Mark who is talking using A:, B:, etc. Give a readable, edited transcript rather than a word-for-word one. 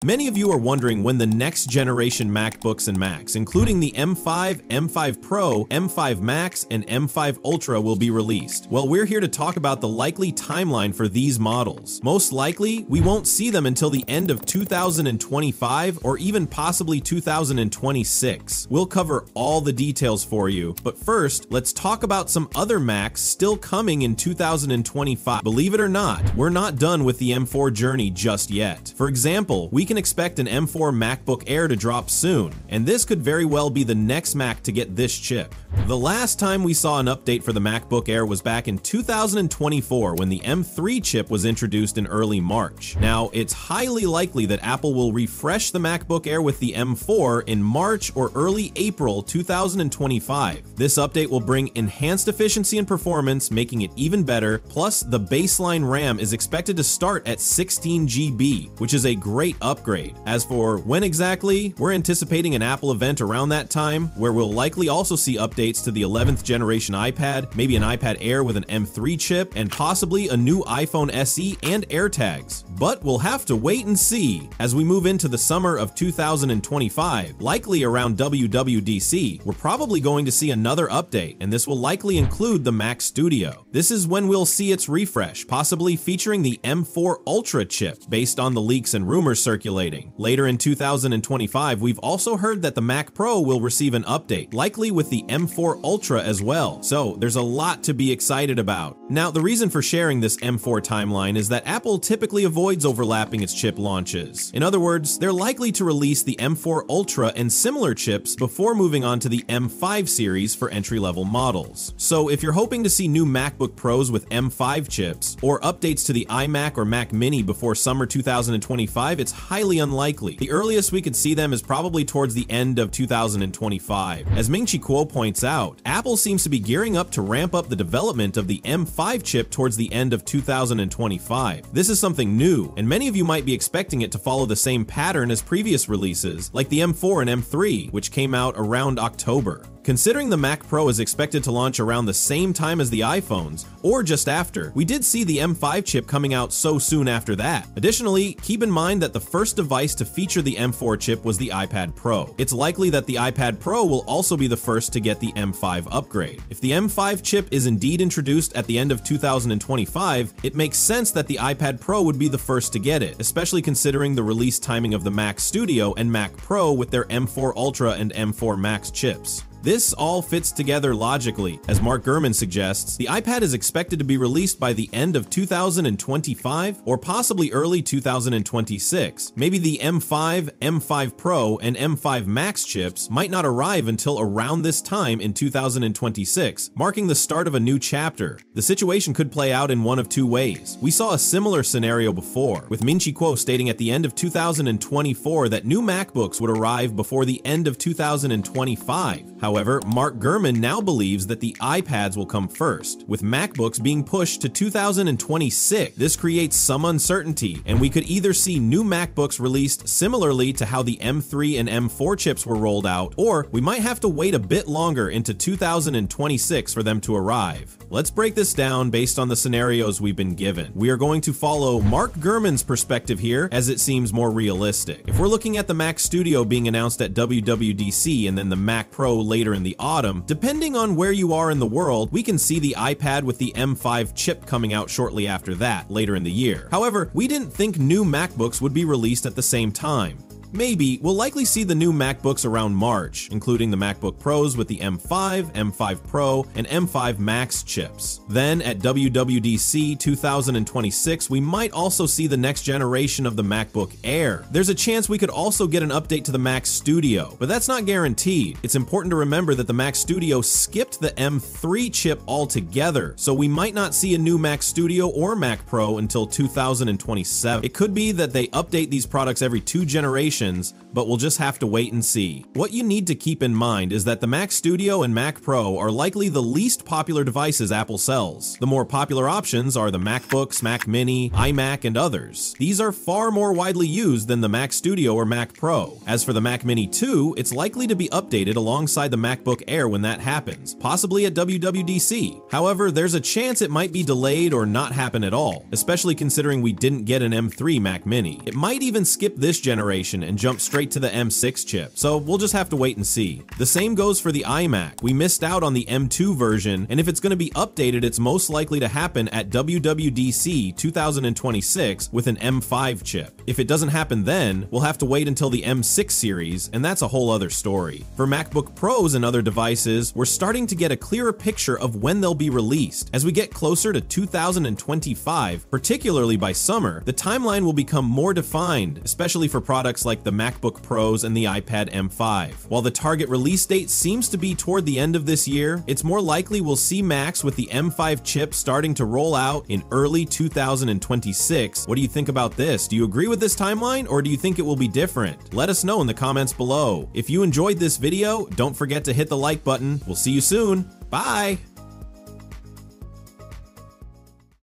A: Many of you are wondering when the next generation MacBooks and Macs, including the M5, M5 Pro, M5 Max, and M5 Ultra will be released. Well, we're here to talk about the likely timeline for these models. Most likely, we won't see them until the end of 2025 or even possibly 2026. We'll cover all the details for you, but first, let's talk about some other Macs still coming in 2025. Believe it or not, we're not done with the M4 journey just yet. For example, we can expect an M4 MacBook Air to drop soon, and this could very well be the next Mac to get this chip. The last time we saw an update for the MacBook Air was back in 2024 when the M3 chip was introduced in early March. Now, it's highly likely that Apple will refresh the MacBook Air with the M4 in March or early April 2025. This update will bring enhanced efficiency and performance, making it even better, plus the baseline RAM is expected to start at 16 GB, which is a great upgrade. As for when exactly, we're anticipating an Apple event around that time where we'll likely also see updates to the 11th generation iPad, maybe an iPad Air with an M3 chip, and possibly a new iPhone SE and AirTags. But we'll have to wait and see. As we move into the summer of 2025, likely around WWDC, we're probably going to see another update, and this will likely include the Mac Studio. This is when we'll see its refresh, possibly featuring the M4 Ultra chip, based on the leaks and rumors circulating. Later in 2025, we've also heard that the Mac Pro will receive an update, likely with the M4 Ultra as well. So there's a lot to be excited about. Now, the reason for sharing this M4 timeline is that Apple typically avoids overlapping its chip launches. In other words, they're likely to release the M4 Ultra and similar chips before moving on to the M5 series for entry-level models. So if you're hoping to see new MacBook Pros with M5 chips, or updates to the iMac or Mac Mini before summer 2025, it's highly unlikely. The earliest we could see them is probably towards the end of 2025. As Ming-Chi Kuo points out, Apple seems to be gearing up to ramp up the development of the M5 chip towards the end of 2025. This is something new, and many of you might be expecting it to follow the same pattern as previous releases, like the M4 and M3, which came out around October. Considering the Mac Pro is expected to launch around the same time as the iPhones, or just after, we did see the M5 chip coming out so soon after that. Additionally, keep in mind that the first device to feature the M4 chip was the iPad Pro. It's likely that the iPad Pro will also be the first to get the M5 upgrade. If the M5 chip is indeed introduced at the end of 2025, it makes sense that the iPad Pro would be the first to get it, especially considering the release timing of the Mac Studio and Mac Pro with their M4 Ultra and M4 Max chips. This all fits together logically. As Mark Gurman suggests, the iPad is expected to be released by the end of 2025 or possibly early 2026. Maybe the M5, M5 Pro, and M5 Max chips might not arrive until around this time in 2026, marking the start of a new chapter. The situation could play out in one of two ways. We saw a similar scenario before, with Ming-Chi Kuo stating at the end of 2024 that new MacBooks would arrive before the end of 2025. However, Mark Gurman now believes that the iPads will come first, with MacBooks being pushed to 2026. This creates some uncertainty, and we could either see new MacBooks released similarly to how the M3 and M4 chips were rolled out, or we might have to wait a bit longer into 2026 for them to arrive. Let's break this down based on the scenarios we've been given. We are going to follow Mark Gurman's perspective here, as it seems more realistic. If we're looking at the Mac Studio being announced at WWDC and then the Mac Pro later in the autumn, depending on where you are in the world, we can see the iPad with the M5 chip coming out shortly after that, later in the year. However, we didn't think new MacBooks would be released at the same time. Maybe we'll likely see the new MacBooks around March, including the MacBook Pros with the M5, M5 Pro, and M5 Max chips. Then at WWDC 2026, we might also see the next generation of the MacBook Air. There's a chance we could also get an update to the Mac Studio, but that's not guaranteed. It's important to remember that the Mac Studio skipped the M3 chip altogether, so we might not see a new Mac Studio or Mac Pro until 2027. It could be that they update these products every 2 generations generations, but we'll just have to wait and see. What you need to keep in mind is that the Mac Studio and Mac Pro are likely the least popular devices Apple sells. The more popular options are the MacBooks, Mac Mini, iMac, and others. These are far more widely used than the Mac Studio or Mac Pro. As for the Mac Mini 2, it's likely to be updated alongside the MacBook Air when that happens, possibly at WWDC. However, there's a chance it might be delayed or not happen at all, especially considering we didn't get an M3 Mac Mini. It might even skip this generation and jump straight to the M6 chip, so we'll just have to wait and see. The same goes for the iMac. We missed out on the M2 version, and if it's going to be updated, it's most likely to happen at WWDC 2026 with an M5 chip. If it doesn't happen then, we'll have to wait until the M6 series, and that's a whole other story. For MacBook Pros and other devices, we're starting to get a clearer picture of when they'll be released. As we get closer to 2025, particularly by summer, the timeline will become more defined, especially for products like the MacBook Pros and the iPad M5. While the target release date seems to be toward the end of this year, it's more likely we'll see Macs with the M5 chip starting to roll out in early 2026. What do you think about this? Do you agree with this timeline, or do you think it will be different? Let us know in the comments below. If you enjoyed this video, don't forget to hit the like button. We'll see you soon. Bye!